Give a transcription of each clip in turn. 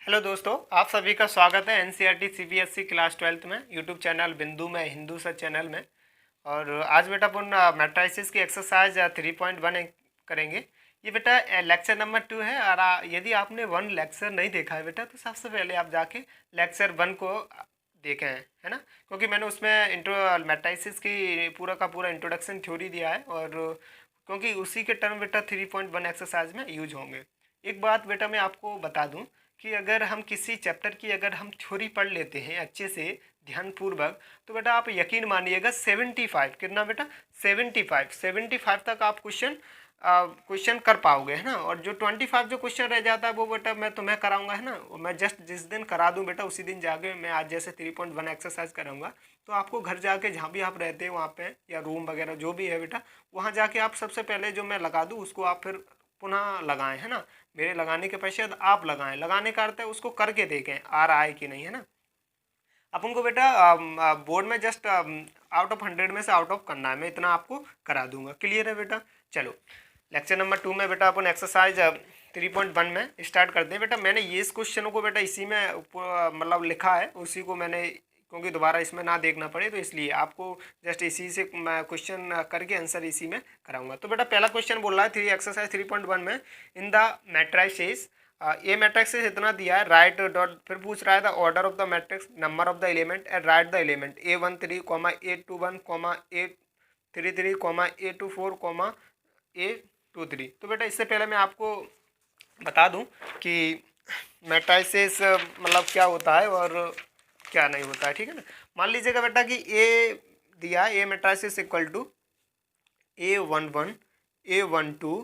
Hello दोस्तों, आप सभी का स्वागत है एनसीईआरटी सीबीएसई क्लास 12th में यूट्यूब चैनल बिंदु में हिंदू सर चैनल में। और आज बेटा अपन मैट्राइसिस की एक्सरसाइज 3.1 करेंगे। ये बेटा लेक्चर नंबर 2 है। और यदि आपने 1 लेक्चर नहीं देखा है बेटा तो सबसे पहले आप जाके लेक्चर 1 को देखें, है ना, क्योंकि मैंने उसमें इंट्रो मैट्राइसिस की पूरा का पूरा इंट्रोडक्शन थ्योरी दिया है और क्योंकि उसी के टर्म बेटा 3.1 एक्सरसाइज में यूज होंगे। एक बात बेटा मैं आपको बता दूं कि अगर हम किसी चैप्टर की अगर हम थ्योरी पढ़ लेते हैं अच्छे से ध्यानपूर्वक तो बेटा आप यकीन मानिएगा 75 कितना बेटा 75 तक आप क्वेश्चन कर पाओगे, है ना। और जो 25 जो क्वेश्चन रह जाता है वो बेटा मैं तुम्हें कराऊंगा, है ना। वो मैं जस्ट जिस दिन करा दूं बेटा उसी दिन जाके मैं आज जैसे 3.1 एक्सरसाइज कराऊंगा तो आपको घर जाके जहाँ भी आप रहते हैं वहाँ पे या रूम वगैरह जो भी है बेटा वहाँ जाके आप सबसे पहले जो मैं लगा दूँ उसको आप फिर पुनः लगाएं, है ना। मेरे लगाने के पश्चात आप लगाएं, लगाने का अर्थ है उसको करके देखें आ रहा है कि नहीं, है ना। अपन को बेटा बोर्ड में जस्ट आउट ऑफ 100 में से आउट ऑफ करना है, मैं इतना आपको करा दूंगा। क्लियर है बेटा। चलो लेक्चर नंबर 2 में बेटा अपन एक्सरसाइज 3.1 में स्टार्ट करते हैं। बेटा मैंने ये इस क्वेश्चनों को बेटा इसी में मतलब लिखा है, उसी को मैंने क्योंकि दोबारा इसमें ना देखना पड़े तो इसलिए आपको जस्ट इसी से मैं क्वेश्चन करके आंसर इसी में कराऊंगा। तो बेटा पहला क्वेश्चन बोल रहा है एक्सरसाइज 3.1 में in the matrices A matrix से इतना दिया है राइट डॉट, फिर पूछ रहा है the order of the matrix number of the element and right the element A13 A21 A33 A24 A23। तो बेटा इससे पहले मैं आपको बता दूं कि मैट्रिसेस मतलब क्या होता है और क्या नहीं होता है, ठीक है ना। मान लीजिएगा बेटा कि ए दिया ए matrices equal to A11 A12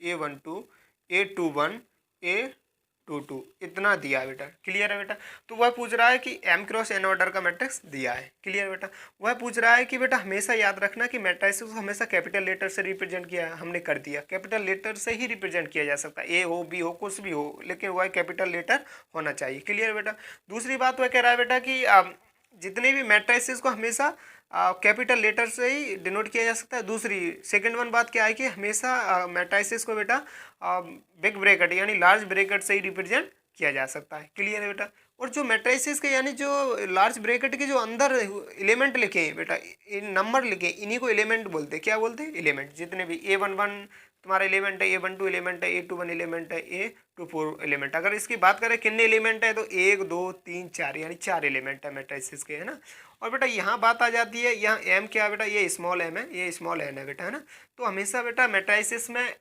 A12 A21 A22 इतना दिया है बेटा। क्लियर है बेटा। तो वह पूछ रहा है कि M क्रॉस N ऑर्डर का मैट्रिक्स दिया है। क्लियर है बेटा। वह पूछ रहा है कि बेटा हमेशा याद रखना कि मैट्रिक्स को हमेशा कैपिटल लेटर से रिप्रेजेंट किया है, हमने कर दिया। कैपिटल लेटर से ही रिप्रेजेंट किया जा सकता है, ए हो बी हो कुछ भी हो, लेकिन वह कैपिटल लेटर होना चाहिए। क्लियर बेटा। दूसरी बात वह कह रहा है बेटा कि जितने भी मैट्रिसेस को हमेशा कैपिटल लेटर से ही डिनोट किया जा सकता है। दूसरी सेकंड वन बात क्या है कि हमेशा मैट्रिसेस को बेटा बिग ब्रैकेट यानी लार्ज ब्रैकेट से ही रिप्रेजेंट किया जा सकता है। क्लियर है बेटा। और जो मैट्रिसेस के यानी जो लार्ज ब्रैकेट के जो अंदर एलिमेंट लिखे हैं बेटा, नंबर लिखे इन्हीं को एलिमेंट बोलते हैं। क्या बोलते हैं? एलिमेंट। जितने भी A11 तुम्हारा एलिमेंट है, A12 एलिमेंट है, A21 एलिमेंट है, A24 एलिमेंट। अगर इसकी बात करें कितने एलिमेंट है तो 1 2 3 4 यानी 4 एलिमेंट है मैट्रिसेस के, है ना। और बेटा यहाँ बात आ जाती है, यहाँ एम क्या है बेटा, ये स्मॉल एम है, ये स्मॉल एन है बेटा, है ना। तो हमेशा बेटा मैट्रिसेस में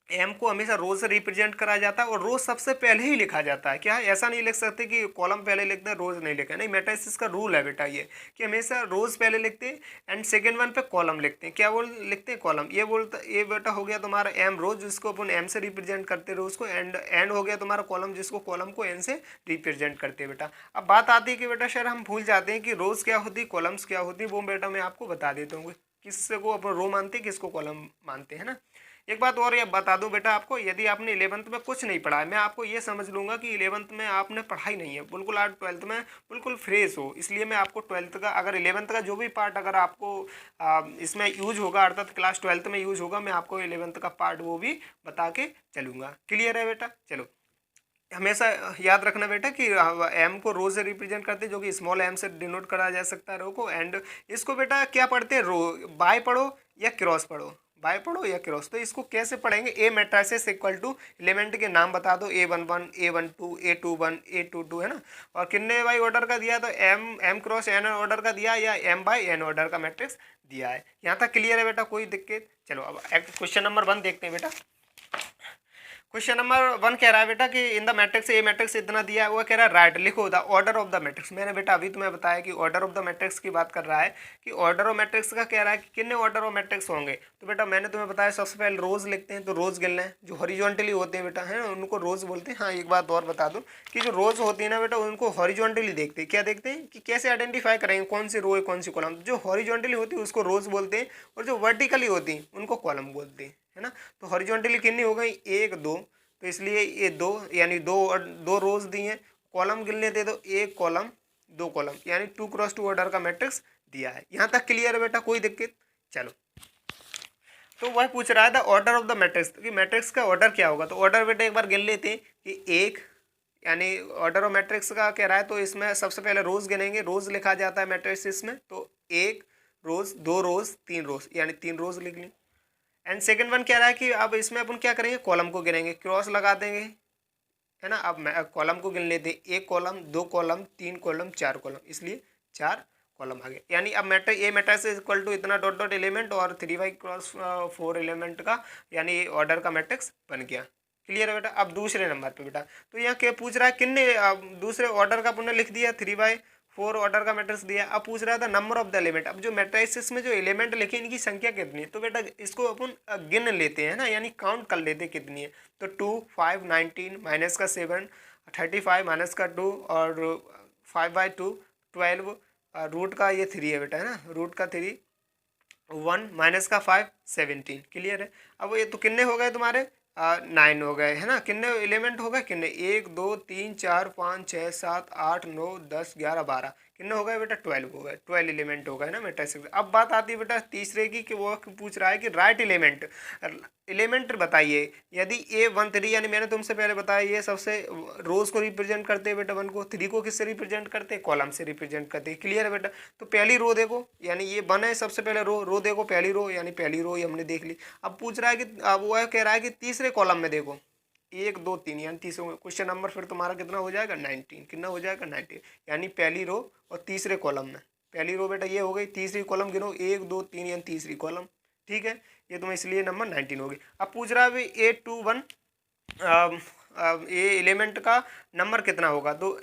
एम को हमेशा रो से रिप्रेजेंट करा जाता है और रो सबसे पहले ही लिखा जाता है। क्या है? ऐसा नहीं लिख सकते कि कॉलम पहले लिखते हैं रोज नहीं लिखा, नहीं। मैट्रिसेस का रूल है बेटा ये कि हमेशा रोज पहले लिखते हैं एंड सेकंड वन पे कॉलम लिखते हैं। क्या बोल लिखते हैं? कॉलम। ये बेटा हो गया तुम्हारा एम रोज जिसको अपन एम से रिप्रेजेंट करते रोज को, एंड हो गया तुम्हारा कॉलम जिसको कॉलम को एन से रिप्रेजेंट करते हैं बेटा। अब बात आती है कि बेटा सर हम भूल जाते हैं कि रोज क्या होती है, कॉलम्स क्या होती है। वो बेटा मैं आपको बता देता हूँ किसको अपन रो मानते हैं किसको कॉलम मानते हैं ना। एक बात और ये बता दूं बेटा आपको, यदि आपने 11th में कुछ नहीं पढ़ा है, मैं आपको ये समझ लूंगा कि 11th में आपने पढ़ाई नहीं है, बिल्कुल आप 12th में बिल्कुल फ्रेश हो, इसलिए मैं आपको 12th का अगर 11th का जो भी पार्ट अगर आपको इसमें यूज होगा अर्थात क्लास 12th में यूज होगा, मैं आपको 11th का पार्ट वो भी बता के चलूंगा। क्लियर है बेटा। चलो हमेशा याद रखना बेटा कि एम को रो से रिप्रेजेंट करते हैं जो कि स्मॉल एम से डिनोट करा जा सकता है रो को। एंड इसको बेटा क्या पढ़ते हैं, रो बाय पढ़ो या क्रॉस पढ़ो, बाय पढ़ो या क्रॉस। तो इसको कैसे पढ़ेंगे, ए मैट्रिसेस इक्वल टू एलिमेंट के नाम बता दो, A11 A12 A21 A22, है ना। और कितने बाई ऑर्डर का दिया तो एम क्रॉस एन ऑर्डर का दिया या एम बाई एन ऑर्डर का मैट्रिक्स दिया है। यहाँ तक क्लियर है बेटा, कोई दिक्कत? चलो अब क्वेश्चन नंबर 1 देखते हैं बेटा। क्वेश्चन नंबर 1 कह रहा है बेटा कि in the matrix A matrix इतना दिया है, वो कह रहा है राइट लिखो the order of the matrix. मैंने बेटा अभी तुम्हें बताया कि ऑर्डर ऑफ द मैट्रिक्स की बात कर रहा है कि ऑर्डर ऑफ मैट्रिक्स का कह रहा है कि कितने ऑर्डर ऑफ मैट्रिक्स होंगे। तो बेटा मैंने तुम्हें बताया सबसे पहले रोज लिखते हैं, तो रोज गिनना है। जो हॉरिजॉन्टली होते हैं बेटा, है उनको रोज बोलते हैं। हाँ एक बात और बता दूँ कि जो रोज होती है ना बेटा उनको हॉरिजॉन्टली देखते हैं। क्या देखते हैं कि कैसे आइडेंटिफाई करेंगे कौन सी रो है कौन सी कॉलम। जो हॉरिजॉन्टली होती है उसको रोज बोलते हैं और जो वर्टिकली होती है उनको कॉलम बोलते हैं, है ना। तो हॉरिजॉन्टली कितनी हो गई, 1 2, तो इसलिए ये 2 यानी दो रोज दी हैं। कॉलम गिन लेते तो 1 कॉलम 2 कॉलम यानी 2 क्रॉस 2 ऑर्डर का मैट्रिक्स दिया है। यहाँ तक क्लियर है बेटा, कोई दिक्कत? चलो तो वह पूछ रहा है the order of the matrix कि मैट्रिक्स का ऑर्डर क्या होगा। तो ऑर्डर बेटा एक बार गिन लेते हैं कि 1 यानी ऑर्डर ऑफ मैट्रिक्स का कह रहा है, तो इसमें सबसे पहले रोज गिनेंगे, रोज लिखा जाता है मैट्रिक्स में, तो एक रोज, दो रोज, तीन रोज, यानी तीन रोज लिख ली। एंड सेकंड वन कह रहा है कि अब इसमें अपन क्या करेंगे, कॉलम को गिनेंगे, क्रॉस लगा देंगे, है ना। अब कॉलम को गिन लेते हैं, एक कॉलम, दो कॉलम, तीन कॉलम, चार कॉलम, इसलिए चार कॉलम आ गए। यानी अब मैट्रिक्स इज इक्वल टू इतना डॉट डॉट एलिमेंट और 3 बाई क्रॉस 4 एलिमेंट का, यानी ऑर्डर का मैट्रिक्स बन गया। क्लियर है बेटा। अब दूसरे नंबर पे बेटा, तो यहाँ क्या पूछ रहा है, किन्ने दूसरे ऑर्डर का पुनः लिख दिया, 3/4 ऑर्डर का मैट्रिक्स दिया। अब पूछ रहा था नंबर ऑफ द एलिमेंट। अब जो मैट्रिक्स में जो एलिमेंट लिखे इनकी संख्या कितनी है, तो बेटा इसको अपन गिन लेते हैं ना, यानी काउंट कर लेते हैं कितनी है। तो 2, 5, 19, माइनस का 7, 35, माइनस का 2 और 5/2 12, रूट का ये 3 है बेटा, है ना, रूट का 3, 1 माइनस का 5 17। क्लियर है। अब ये तो कितने हो गए तुम्हारे, 9 हो गए, है ना। कितने एलिमेंट हो गए, कितने, 1 2 3 4 5 6 7 8 9 10 11 12, कितने हो गए बेटा, 12 हो गए, 12 एलिमेंट हो गए ना मैट्रिक्स। अब बात आती है बेटा तीसरे की, कि वो पूछ रहा है कि राइट एलिमेंट बताइए। यदि A13, यानी मैंने तुमसे पहले बताया, ये सबसे रोज को रिप्रेजेंट करते हैं बेटा, 1 को, 3 को किससे रिप्रेजेंट करते हैं, कॉलम से रिप्रेजेंट करते हैं। क्लियर है बेटा। तो पहली रो देखो, यानी ये 1 है, सबसे पहले रो देखो, पहली रो, यानी पहली रो ये हमने देख ली। अब पूछ रहा है कि, अब वो कह रहा है कि तीसरे कॉलम में देखो, 1 2 3, यानी तीसरे क्वेश्चन नंबर फिर तुम्हारा कितना हो जाएगा, 19। कितना हो जाएगा, 19, यानी पहली रो और तीसरे कॉलम में। पहली रो बेटा ये हो गई, तीसरी कॉलम गिनो, 1 2 3, यानी तीसरी कॉलम। ठीक है, ये तुम्हें इसलिए नंबर 19 होगी। अब पूछ रहा है भाई 821 ये एलिमेंट का नंबर कितना होगा, तो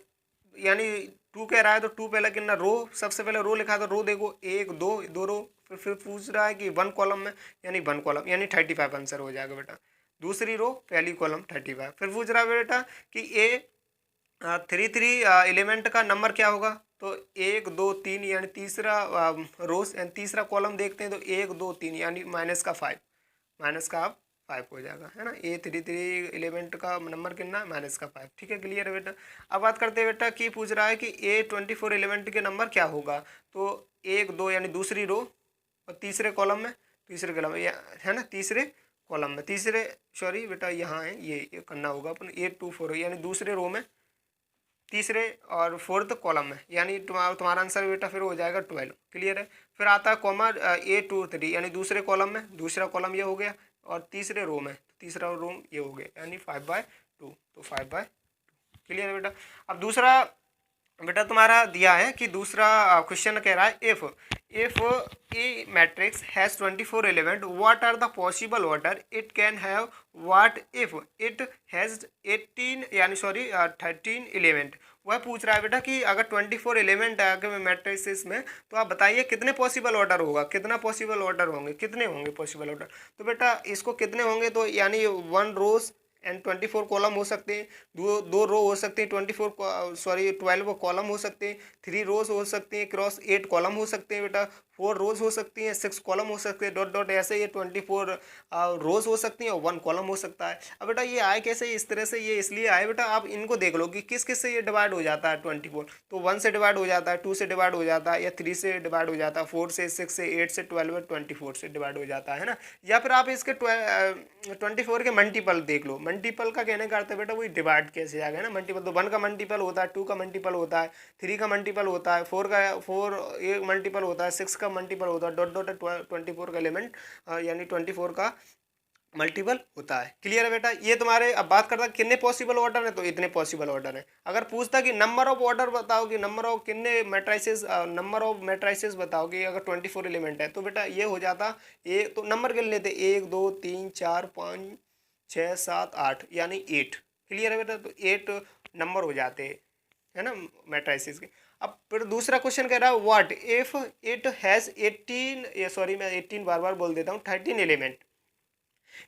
यानी 2 कह रहा है, तो 2 पहले कितना, रो, सबसे पहले रो लिखा, तो रो देखो, 1 2 रो, फिर पूछ रहा है कि 1 कॉलम में, यानी 1 कॉलम, यानी 35 आंसर हो जाएगा बेटा। दूसरी रो, पहली कॉलम 35। फिर पूछ रहा है बेटा कि ए 3 एलिमेंट का नंबर क्या होगा, तो 1 2 3, यानी तीसरा रोज एंड तीसरा कॉलम देखते हैं, तो 1 2 3, यानी माइनस का 5, माइनस का 5 हो जाएगा, है ना। A33 एलिमेंट का नंबर कितना, माइनस का 5। ठीक है, क्लियर है बेटा। अब बात करते हैं बेटा कि पूछ रहा है कि A24 एलिमेंट के नंबर क्या होगा, तो 1 2, यानी दूसरी रो और तीसरे कॉलम में, तीसरे कॉलम में, है ना, तीसरे कॉलम में, तीसरे, सॉरी बेटा यहाँ है, ये करना होगा अपन, 824, यानी दूसरे रो में, तीसरे और फोर्थ कॉलम में, यानी तुम्हारा आंसर बेटा फिर हो जाएगा 12। क्लियर है। फिर आता है कॉमा A23, यानी दूसरे कॉलम में, दूसरा कॉलम ये हो गया, और तीसरे रो में, तीसरा रो ये हो गया, यानी 5/2, तो 5/2। क्लियर है बेटा। अब दूसरा बेटा तुम्हारा दिया है कि दूसरा क्वेश्चन कह रहा है, if a matrix has 24 element, what are the possible order it can have, what if it has 18, यानी सॉरी 13 एलिमेंट। वह पूछ रहा है बेटा कि अगर 24 एलिमेंट है अगर मैट्रिक्स में, तो आप बताइए कितने पॉसिबल ऑर्डर होगा, कितना पॉसिबल ऑर्डर होंगे, कितने होंगे पॉसिबल ऑर्डर। तो बेटा इसको कितने होंगे, तो यानी 1 रोज एंड 24 कॉलम हो सकते हैं, दो रो हो सकते हैं, 12 कॉलम हो सकते हैं, 3 रोज हो सकते हैं, क्रॉस 8 कॉलम हो सकते हैं बेटा, 4 रोज हो सकती हैं, 6 कॉलम हो सकते हैं, डॉट डॉट, ऐसे ये 24 रोज हो सकती हैं और 1 कॉलम हो सकता है। अब बेटा ये आए कैसे, इस तरह से, ये इसलिए आए बेटा, आप इनको देख लो कि किस किस से ये डिवाइड हो जाता है 24, तो 1 से डिवाइड हो जाता है, 2 से डिवाइड हो जाता है, या 3 से डिवाइड हो जाता है, 4 से, 6 से, 8 से, 12 24 से डिवाइड हो जाता है ना। या फिर आप इसके 24 के मल्टीपल देख लो। मल्टीपल का कहने का अर्थ है बेटा वही डिवाइड कैसे आ गया ना, मल्टीपल, तो 1 का मल्टीपल होता है, 2 का मल्टीपल होता है, 3 का मल्टीपल होता है, 4 एक मल्टीपल होता है, 6 का मल्टीपल होता है, डॉट डॉट 24 का एलिमेंट, यानी 24 का मल्टीपल होता है। क्लियर है बेटा। ये तुम्हारे, अब बात करता कितने पॉसिबल ऑर्डर है, तो इतने पॉसिबल ऑर्डर है। अगर पूछता कि नंबर ऑफ ऑर्डर बताओ, कि नंबर ऑफ कितने मैट्रिसेस, नंबर ऑफ मैट्रिसेस बताओ कि अगर 24 एलिमेंट है, तो बेटा ये हो जाता, ये तो नंबर गिन लेते, 1 2 3 4 5 6 7 8, यानी 8। क्लियर है बेटा। तो 8 नंबर हो जाते हैं, है ना, मैट्रिसेस के। अब फिर दूसरा क्वेश्चन कह रहा है, व्हाट इफ इट हैज़ 18, ये सॉरी मैं 18 बार बार बोल देता हूँ, 13 एलिमेंट,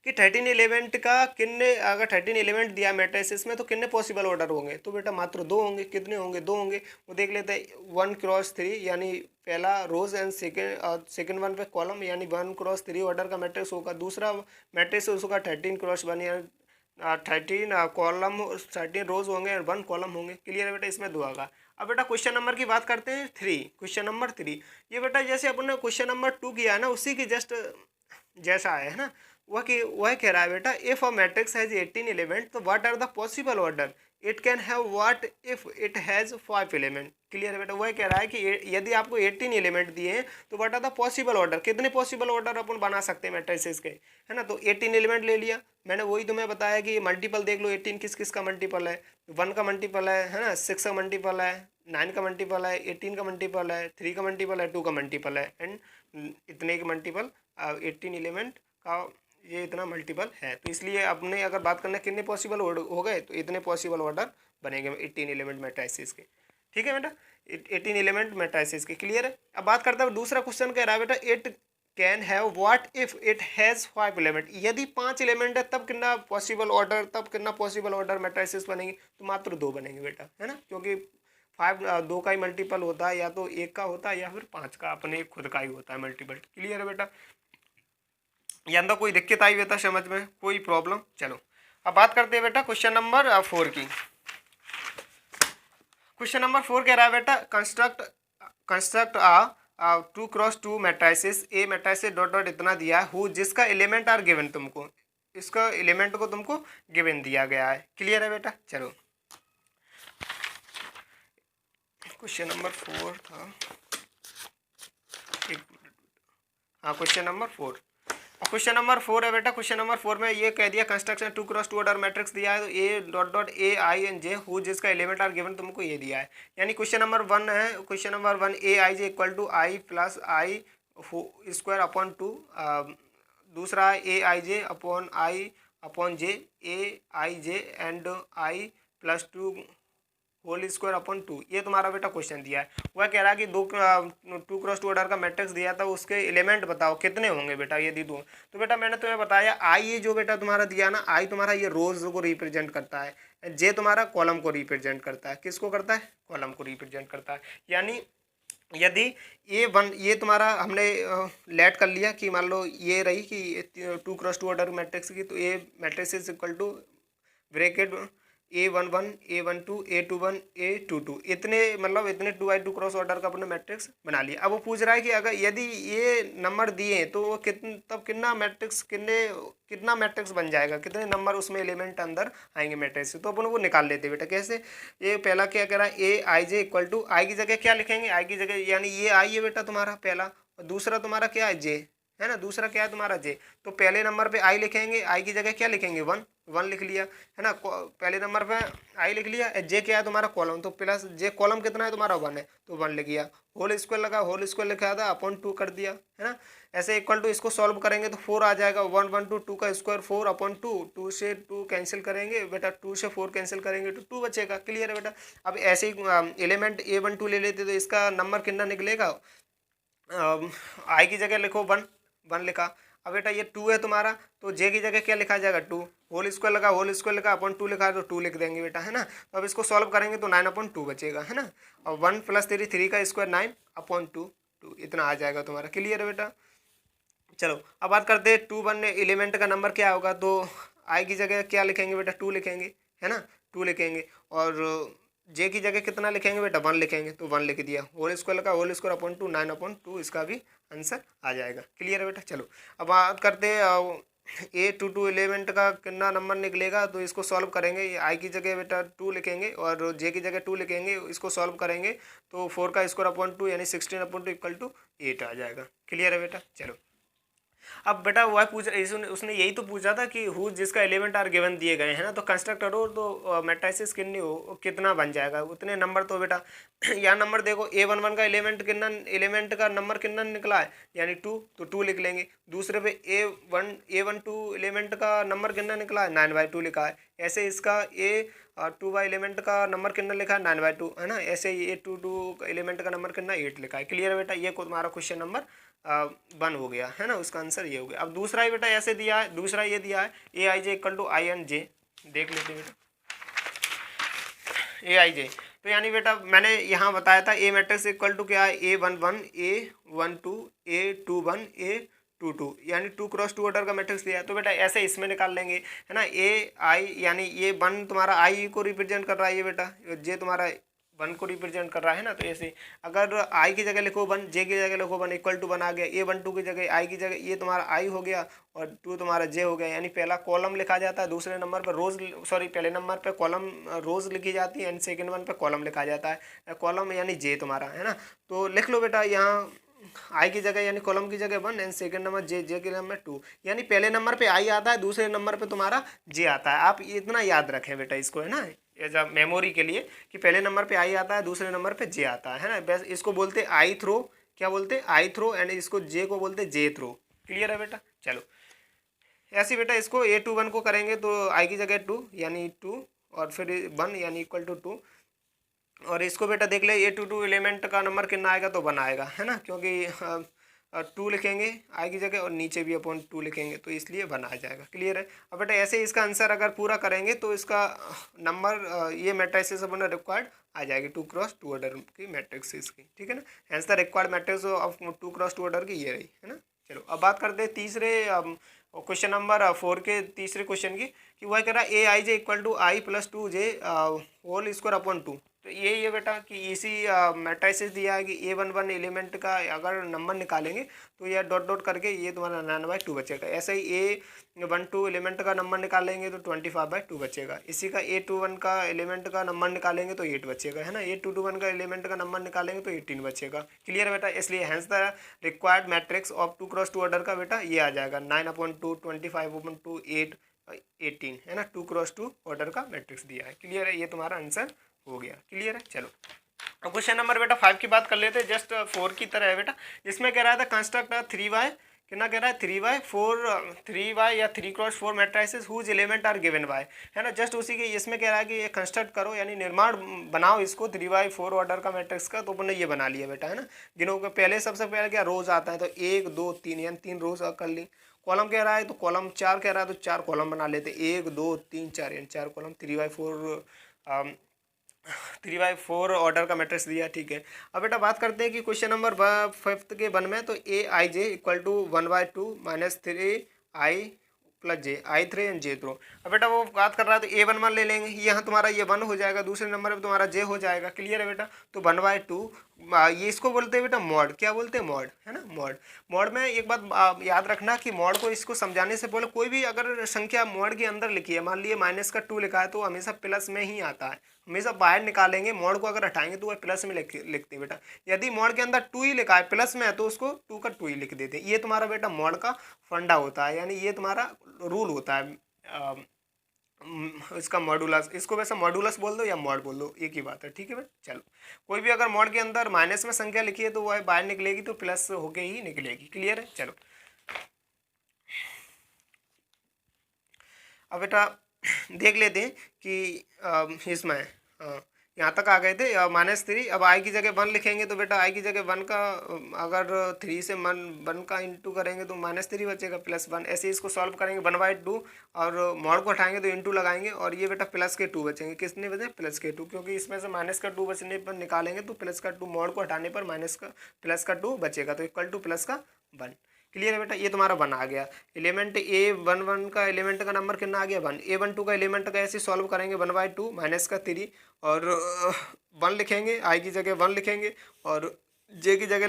कि 13 एलिमेंट का कितने, अगर 13 एलिमेंट दिया मैट्रिसेस में, तो कितने पॉसिबल ऑर्डर होंगे, तो बेटा मात्र 2 होंगे। कितने होंगे, 2 होंगे। वो देख लेते हैं, 1 क्रॉस 3, यानी पहला रोज एंड सेकेंड वन पे कॉलम, यानी 1 क्रॉस 3 ऑर्डर का मैट्रिक्स होगा। दूसरा मैट्रिक्स उसका 13 क्रॉस 1, यानी 13 कॉलम, 13 रोज होंगे और 1 कॉलम होंगे। क्लियर है बेटा, इसमें 2 आएगा। अब बेटा क्वेश्चन नंबर की बात करते हैं 3, क्वेश्चन नंबर 3। ये बेटा जैसे अपन ने क्वेश्चन नंबर 2 किया है ना, उसी की जस्ट जैसा है ना, वह कह रहा है बेटा, if a matrix has 18 element तो what are the possible order it can have what if it has 5 element. Clear है बेटा, वह कह रहा है कि यदि आपको 18 एलिमेंट दिए हैं तो what are the possible order, कितने पॉसिबल ऑर्डर अपन बना सकते हैं मैट्रिसेस के, है ना। तो 18 एलिमेंट ले लिया मैंने, वही तुम्हें बताया कि मल्टीपल देख लो 18 किस किस का मल्टीपल है, 1 का मल्टीपल है ना, 6 का मल्टीपल है, 9 का मल्टीपल है, 18 का मल्टीपल है, 3 का मल्टीपल है, 2 का मल्टीपल है, एंड इतने के मल्टीपल 18 एलिमेंट का ये इतना मल्टीपल है। तो इसलिए अपने अगर बात करना कितने पॉसिबल हो गए तो इतने पॉसिबल ऑर्डर बनेंगे 18 एलिमेंट मैट्रिसेस के। ठीक है बेटा, 18 एलिमेंट मैट्रिसेस के। क्लियर है। अब बात करते हैं दूसरा क्वेश्चन कह रहा है बेटा, it can have what if it has 5 element, यदि 5 एलिमेंट है तब कितना पॉसिबल ऑर्डर मैट्रिसेस बनेंगे, तो मात्र 2 बनेंगे बेटा, है ना, क्योंकि 5 2 का ही मल्टीपल होता है, या तो 1 का होता है या फिर 5 का अपने खुद का ही होता है मल्टीपल। क्लियर है बेटा, ये अंदर कोई दिक्कत आई बेटा समझ में, कोई प्रॉब्लम। चलो अब बात करते हैं बेटा क्वेश्चन नंबर 4 की। क्वेश्चन नंबर 4 कह रहा है बेटा, कंस्ट्रक्ट आ 2x2 मैट्रिसेस, ए मैट्रिसेस डॉट डॉट इतना दिया है, जिसका एलिमेंट आर गिवन, तुमको इसका एलिमेंट को तुमको गिवन दिया गया है। क्लियर है बेटा। चलो क्वेश्चन नंबर 4 था, हाँ क्वेश्चन नंबर 4, क्वेश्चन नंबर 4 है बेटा। क्वेश्चन नंबर 4 में ये कह दिया कंस्ट्रक्शन 2x2 ऑर्डर मैट्रिक्स दिया है, तो A dot dot A I N J who जिसका एलिमेंट आर गिवन, तुमको ये दिया है। यानी क्वेश्चन नंबर 1 है, question number 1 A I J equal to I plus I square upon 2, दूसरा A I J upon I upon J, A I J and I plus 2 whole square upon 2, ये तुम्हारा बेटा क्वेश्चन दिया है। वह कह रहा है कि 2x2 ऑर्डर का मैट्रिक्स दिया था, उसके एलिमेंट बताओ कितने होंगे बेटा यदि दो। तो बेटा मैंने तुम्हें बताया आई, ये जो बेटा तुम्हारा दिया ना, आई तुम्हारा ये रोज को रिप्रेजेंट करता है, जे तुम्हारा कॉलम को रिप्रेजेंट करता है। किसको करता है? कॉलम को रिप्रेजेंट करता है। यानी यदि A1 ये तुम्हारा हमने लेट कर लिया कि मान लो ये रही कि 2x2 ऑर्डर मैट्रिक्स की, तो A matrix is equal to bracket A11 A12 A21 A22, इतने मतलब इतने 2x2 क्रॉस ऑर्डर का अपने मैट्रिक्स बना लिया। अब वो पूछ रहा है कि अगर यदि ये नंबर दिए तो वो तब कितना मैट्रिक्स बन जाएगा, कितने नंबर उसमें एलिमेंट अंदर आएंगे मैट्रिक्स से। तो अपन वो निकाल लेते बेटा। कैसे? ये पहला क्या कह रहा है, A I J equal to आई की जगह क्या लिखेंगे, आई की जगह यानी ये आई है बेटा तुम्हारा पहला, और दूसरा तुम्हारा क्या है, जे है ना, दूसरा क्या है तुम्हारा जे। तो पहले नंबर पे आई लिखेंगे, आई की जगह क्या लिखेंगे, 1 लिख लिया, है ना, पहले नंबर पे आई लिख लिया। जे क्या है तुम्हारा कॉलम, तो प्लस जे कॉलम कितना है तुम्हारा 1 है, तो 1 लिख दिया। होल स्क्वायर लगा, होल स्क्वायर लिखा था अपॉन 2 कर दिया, है ना। ऐसे इक्वल टू इसको सॉल्व करेंगे तो 4 आ जाएगा, 1 1 2 2 का स्क्वायर 4 अपॉन 2, 2 से 2 कैंसिल करेंगे बेटा, 2 से 4 कैंसिल करेंगे तो 2 बचेगा। क्लियर है बेटा। अब ऐसे ही एलिमेंट A12 ले लेते तो इसका नंबर कितना निकलेगा, आई की जगह लिखो 1 लिखा। अब बेटा ये 2 है तुम्हारा, तो जे की जगह क्या लिखा जाएगा, 2 होल स्क्वायर लगा, होल स्क्वायर लिखा अपॉन 2 लिखा है तो 2 लिख देंगे बेटा, है ना। तो अब इसको सॉल्व करेंगे तो 9 अपॉन 2 बचेगा, है ना। और 1 + 3 का स्क्वायर 9 अपॉन 2 इतना आ जाएगा तुम्हारा। क्लियर है बेटा। चलो अब बात करते हैं 2 1 एलिमेंट का नंबर क्या होगा, तो आई की जगह क्या लिखेंगे बेटा, 2 लिखेंगे, है ना, 2 लिखेंगे। और जे की जगह कितना लिखेंगे बेटा, 1 लिखेंगे, तो 1 लिख दिया। होल स्क्वायर लगा, होल स्क्वायर अपॉन 2 9 अपॉन 2, इसका भी आंसर आ जाएगा। क्लियर है बेटा। चलो अब बात करते हैं A22 एलिमेंट का कितना नंबर निकलेगा, तो इसको सॉल्व करेंगे। आई की जगह बेटा 2 लिखेंगे और जे की जगह 2 लिखेंगे, इसको सॉल्व करेंगे तो 4 का स्क्वायर अपॉन 2 यानी 16 अपॉन 2 इक्वल टू 8 आ जाएगा। क्लियर है बेटा। चलो अब बेटा वह उसने यही तो पूछा था कि हु जिसका एलिमेंट आर गिवन दिए गए हैं ना, तो कंस्ट्रक्टर हो तो मैट्रिसेस कितना बन जाएगा, उतने नंबर। तो बेटा यहाँ नंबर देखो, A11 का एलिमेंट का नंबर कितना निकला है, यानी 2, तो 2 लिख लेंगे। दूसरे पे A12 एलिमेंट का नंबर कितना निकला है, 9/2 लिखा है। ऐसे इसका A21 एलिमेंट का नंबर कितना लिखा है, 9/2, है ना। ऐसे A22 एलिमेंट का नंबर कितना, 8 लिखा है। क्लियर है बेटा। ये तुम्हारा क्वेश्चन नंबर 1 हो गया, है ना, उसका आंसर ये हो गया। अब दूसरा ही बेटा ऐसे दिया है, दूसरा ये दिया है A I J equal to I N J, देख लेते बेटा ए आई जे। तो यानी बेटा मैंने यहाँ बताया था ए मैट्रिक्स इक्वल टू क्या है, A11 A12 A21 A22, यानी 2x2 ऑर्डर का मैट्रिक्स दिया है। तो बेटा ऐसे इसमें निकाल लेंगे, है ना। ए आई यानी ये 1 तुम्हारा आई को रिप्रेजेंट कर रहा है, ये बेटा जे तुम्हारा वन को रिप्रेजेंट कर रहा है ना। तो ऐसे अगर आई की जगह लिखो वन, जे की जगह लिखो वन, इक्वल टू वन आ गया, ए वन टू की जगह आई की जगह ये तुम्हारा आई हो गया और टू तुम्हारा जे हो गया। यानी पहला कॉलम लिखा जाता है, दूसरे नंबर पर रोज, सॉरी पहले नंबर पर कॉलम रोज लिखी जाती है एंड सेकंड वन पर कॉलम लिखा जाता है। कॉलम यानी जे तुम्हारा है ना। तो लिख लो बेटा यहाँ आई की जगह यानी कॉलम की जगह वन एंड सेकंड नंबर जे, जे के नंबर टू। यानी पहले नंबर पे आई आता है, दूसरे नंबर पे तुम्हारा जे आता है। आप इतना याद रखें बेटा इसको, है ना, एज अ मेमोरी के लिए कि पहले नंबर पे आई आता है, दूसरे नंबर पे जे आता है ना। बस इसको बोलते आई थ्रो, क्या बोलते आई थ्रो, एंड इसको जे को बोलते जे थ्रो। क्लियर है बेटा। चलो ऐसे बेटा इसको ए टू वन को करेंगे तो आई की जगह टू यानी टू और फिर वन यानी इक्वल टू टू। और इसको बेटा देख ले, ए टू टू एलिमेंट का नंबर कितना आएगा तो वन आएगा, है ना, क्योंकि टू लिखेंगे आई की जगह और नीचे भी अपॉन टू लिखेंगे तो इसलिए वन आ जाएगा। क्लियर है। अब बेटा ऐसे इसका आंसर अगर पूरा करेंगे तो इसका नंबर ये मैट्रिक्स अपना रिक्वायर्ड आ जाएगी 2x2 ऑर्डर की मैट्रिक्स इसकी, ठीक है ना। Hence the required matrix of 2x2 order की ये रही, है ना। चलो अब बात करते हैं तीसरे क्वेश्चन नंबर 4 के तीसरे क्वेश्चन की, कि वह कह रहा है A I J equal to I plus two J whole square upon two. तो ये बेटा कि इसी मैट्रिसेस दिया है कि ए वन वन एलिमेंट का अगर नंबर निकालेंगे तो यह डॉट डॉट करके ये तुम्हारा 9/2 बचेगा। ऐसे ही ए वन टू एलिमेंट का नंबर निकालेंगे तो 25/2 बचेगा। इसी का ए टू वन का एलिमेंट का नंबर निकालेंगे तो 8 बचेगा, है ना। ए टू टू वन का एलिमेंट का नंबर निकालेंगे तो 18 बचेगा। क्लियर है बेटा। इसलिए hence the required matrix of 2x2 order का बेटा ये आ जाएगा 9/2, 25/2, 8, 18, है ना। 2x2 ऑर्डर का मैट्रिक्स दिया है। क्लियर है, ये तुम्हारा आंसर हो गया। क्लियर है। चलो अब क्वेश्चन नंबर बेटा 5 की बात कर लेते हैं, जस्ट 4 की तरह है बेटा। इसमें कह रहा था कंस्ट्रक्ट 3y, कितना कह रहा है 3y या 3x4 matrices whose element are given by, है ना। जस्ट उसी के इसमें कह रहा है कि ये कंस्ट्रक्ट करो यानी निर्माण बनाओ इसको 3y4 ऑर्डर का मैट्रिक्स का। तो अपने ये बना लिया बेटा, है ना। गिनो के पहले सबसे पहले क्या रोज आता है तो 1 2 3 यानी 3 रोज कर ली। कॉलम कह रहा है तो कॉलम 4 कह रहा है तो 4 कॉलम बना लेते, 1 2 3 4 यानी 4 कॉलम 3x4 ऑर्डर का मैट्रिक्स दिया, ठीक है। अब बेटा बात करते हैं कि क्वेश्चन नंबर 5 के 1 में तो A I J equal to 1/2 minus 3i plus J, i3 and J throw. अब बेटा वो बात कर रहा है तो ए वन वन ले लेंगे, यहाँ तुम्हारा ये 1 हो जाएगा, दूसरे नंबर पे तुम्हारा जे हो जाएगा। क्लियर है बेटा। तो 1/2 ये इसको बोलते हैं बेटा मॉड, क्या बोलते हैं मॉड, है ना। मॉड, मॉड में एक बात याद रखना कि मॉड को इसको समझाने से पहले कोई भी अगर संख्या मॉड के अंदर लिखी है, मान लीजिए -2 लिखा है तो हमेशा प्लस में ही आता है। हमेशा बाहर निकालेंगे मॉड को, अगर हटाएंगे तो वह प्लस में लिखते हैं बेटा। यदि मॉड के अंदर 2 ही लिखा है प्लस में है तो उसको 2 का 2 ही लिख देते हैं। ये तुम्हारा बेटा मॉड का फंडा होता है, यानी ये तुम्हारा रूल होता है इसका मॉडुलस। इसको वैसे मॉडुलस बोल दो या मॉड बोल दो, एक ही बात है, ठीक है बेटा। चलो कोई भी अगर मॉड के अंदर माइनस में संख्या लिखी है तो वह बाहर निकलेगी तो प्लस होके ही निकलेगी। क्लियर है। चलो अब बेटा देख लेते हैं कि इसमें यहाँ तक आ गए थे -3। अब आई की जगह 1 लिखेंगे तो बेटा आई की जगह 1 का अगर 3 से 1 का इंटू करेंगे तो -3 बचेगा प्लस 1। ऐसे इसको सॉल्व करेंगे 1/2 और मॉड को हटाएंगे तो इंटू लगाएंगे और ये बेटा प्लस के 2 बचेंगे। किसने बचे प्लस के 2, क्योंकि इसमें से -2 बचने पर निकालेंगे तो प्लस का 2, मॉड को हटाने पर प्लस का 2 बचेगा तो इक्वल टू प्लस का 1। क्लियर है बेटा। ये तुम्हारा 1 आ गया। एलिमेंट ए वन वन का एलिमेंट का नंबर कितना आ गया 1। ए वन टू का एलिमेंट का ऐसे सॉल्व करेंगे 1/2 माइनस का 3 और 1 लिखेंगे, आई की जगह 1 लिखेंगे और जे की जगह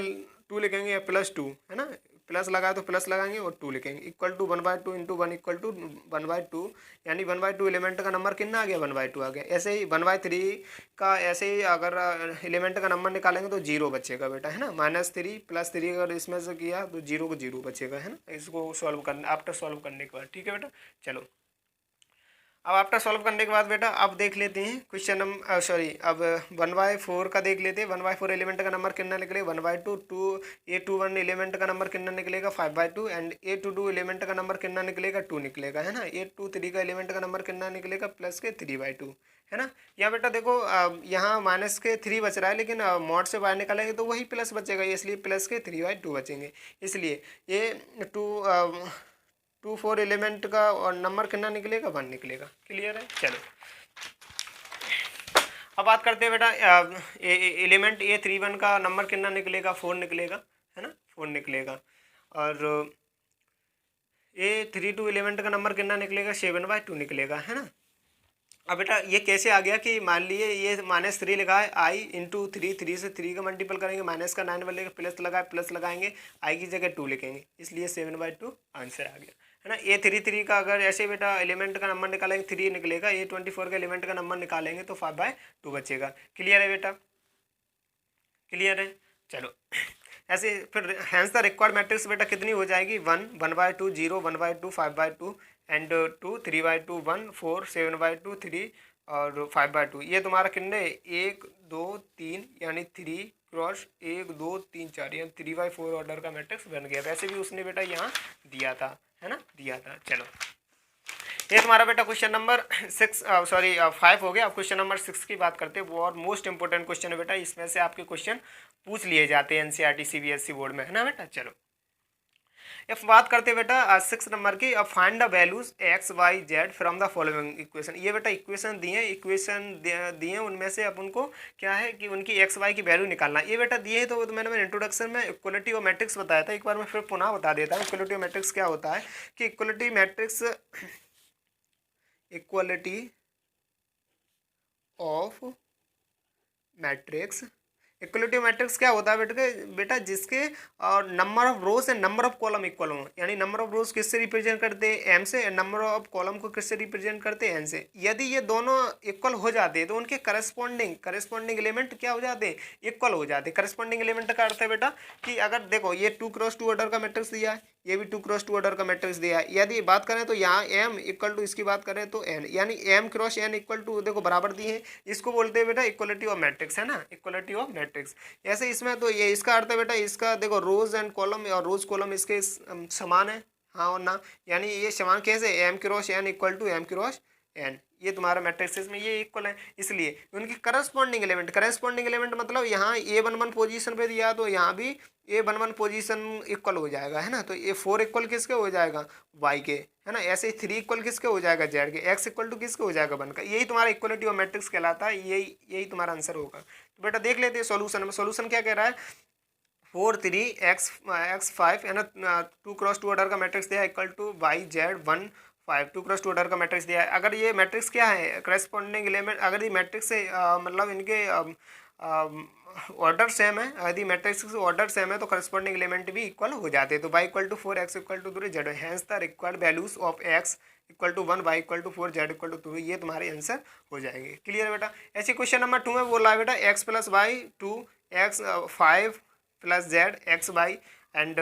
2 लिखेंगे या +2, है ना। प्लस लगाए तो प्लस लगाएंगे और 2 लिखेंगे equal to 1/2 into 1 equal to 1/2 यानी 1/2 एलिमेंट का नंबर कितना आ गया 1/2 आ गया। ऐसे ही 1/3 का ऐसे ही अगर एलिमेंट का नंबर निकालेंगे तो 0 बचेगा बेटा, है ना। -3 + 3 अगर इसमें से किया तो 0 को 0 बचेगा, है ना। इसको सॉल्व करना आफ्टर सॉल्व करने के बाद, ठीक है बेटा। चलो अब आफ्टर सॉल्व करने के बाद बेटा अब देख लेते हैं क्वेश्चन नंबर अब 1/4 का देख लेते हैं। 1/4 एलिमेंट का नंबर कितना निकलेगा 1/2। A21 एलिमेंट का नंबर कितना निकलेगा 5/2 एंड A22 एलिमेंट का नंबर कितना निकलेगा 2 निकलेगा, है ना। A23 का एलिमेंट का नंबर कितना निकलेगा प्लस के 3/2, है ना। यहाँ बेटा देखो यहाँ माइनस के 3 बच रहा है लेकिन मॉड से बाहर निकालेंगे तो वही प्लस बचेगा, इसलिए प्लस के 3/2 बचेंगे। इसलिए ये 2 4 एलिमेंट का और नंबर कितना निकलेगा 1 निकलेगा। क्लियर है। चलो अब बात करते हैं बेटा एलिमेंट A31 का नंबर कितना निकलेगा 4 निकलेगा, है ना, 4 निकलेगा। और A32 एलिमेंट का नंबर कितना निकलेगा 7/2 निकलेगा, है ना। अब बेटा ये कैसे आ गया कि मान लिए ये -3 लिखा है, आई इंटू 3, 3 से 3 का मल्टीपल करेंगे, माइनस का 9 बनेगा, प्लस लगाएंगे, आई की जगह 2 लिखेंगे, इसलिए 7/2 आंसर आ गया, है ना। ए 3 का अगर ऐसे बेटा एलिमेंट का नंबर निकालेंगे 3 निकलेगा, ए 24 का एलिमेंट का नंबर निकालेंगे तो 5/2 बचेगा। क्लियर है बेटा, क्लियर है। चलो ऐसे फिर हैंस द रिक्वायर्ड मैट्रिक्स बेटा कितनी हो जाएगी, 1, 1/2, 0, 1/2, 5/2 एंड 2, 3/2, 1, 4, 7/2, 3 और 5/2। ये तुम्हारा कितने 1 2 3 यानी 3 क्रॉस 1 2 3 4 यानी 3/4 ऑर्डर का मैट्रिक्स बन गया। वैसे भी उसने बेटा यहाँ दिया था, है ना, दिया था। चलो ये तुम्हारा बेटा क्वेश्चन नंबर 5 हो गया। अब क्वेश्चन नंबर 6 की बात करते हैं, वो और मोस्ट इंपोर्टेंट क्वेश्चन है बेटा, इसमें से आपके क्वेश्चन पूछ लिए जाते हैं एनसीईआरटी सीबीएसई बोर्ड में, है ना बेटा। चलो अब बात करते हैं बेटा 6 नंबर की। अब find the values x y z from the following equation. ये बेटा इक्वेशन दिए उनमें से अब उनको क्या है कि उनकी एक्स वाई की वैल्यू निकालना। ये बेटा दिए तो मैंने इंट्रोडक्शन में इक्वलिटी और मैट्रिक्स बताया था, एक बार मैं फिर पुनः बता देता हूँ। इक्वलिटी और मैट्रिक्स क्या होता है कि equality of matrix, equality matrix क्या होता है बेटा जिसके number of rose and number of column equal हो, यानी नंबर ऑफ रोज किससे रिप्रेजेंट करते हैं, एम से, नंबर ऑफ कॉलम को किससे रिप्रेजेंट करते हैं, एन से। यदि ये दोनों इक्वल हो जाते हैं तो उनके करस्पॉन्डिंग एलिमेंट क्या हो जाते हैं, इक्वल हो जाते हैं। करस्पॉन्डिंग एलिमेंट का अर्थ है बेटा कि अगर देखो ये 2x2 ऑर्डर का मैट्रिक्स दिया है, ये भी 2x2 ऑर्डर का मैट्रिक्स दिया है, यदि बात करें तो यहाँ m इक्वल टू इसकी बात करें तो n, यानी m cross n equal to देखो बराबर दिए हैं, इसको बोलते हैं बेटा इक्वलिटी ऑफ मैट्रिक्स, है ना, इक्वलिटी ऑफ मैट्रिक्स। ऐसे इसमें तो ये इसका अर्थ है बेटा इसका देखो रोज एंड कॉलम और रोज कॉलम इसके समान है, हाँ और ना, यानी ये समान कैसे, m cross n equal to m cross n, ये तुम्हारा मैट्रिक्स में ये इक्वल है। इसलिए उनकी करस्पॉन्डिंग एलिमेंट मतलब यहाँ A11 पोजीशन पे दिया तो यहाँ भी A11 पोजीशन इक्वल हो जाएगा, है ना। तो ये 4 इक्वल किसके हो जाएगा, y के, है ना। ऐसे 3 इक्वल किसके हो जाएगा, z के, x इक्वल टू किसके हो जाएगा, 1 का। यही तुम्हारा इक्वलिटी ऑफ मैट्रिक्स कहलाता है, यही तुम्हारा आंसर होगा। तो बेटा देख लेते हैं सॉल्यूशन में। सॉल्यूशन क्या कह रहा है, 4 3 x 5, है ना, 2x2 ऑर्डर का मैट्रिक्स दिया equal to y z 1 5, 2x2 order का मैट्रिक्स दिया है। अगर ये मैट्रिक्स क्या है करस्पॉन्डिंग एलिमेंट, अगर ये मैट्रिक्स से मतलब इनके ऑर्डर सेम है, यदि मैट्रिक्स ऑर्डर सेम है तो करस्पॉन्डिंग एलिमेंट भी इक्वल हो जाते हैं। तो y equal to 4 x equal to 3 z, hence the required values of x equal to 1 y equal to 4 z equal to 2, ये तुम्हारे आंसर हो जाएंगे। क्लियर है बेटा। ऐसे क्वेश्चन नंबर 2 में बोल रहा है बेटा x plus y 2 x 5 plus z x y and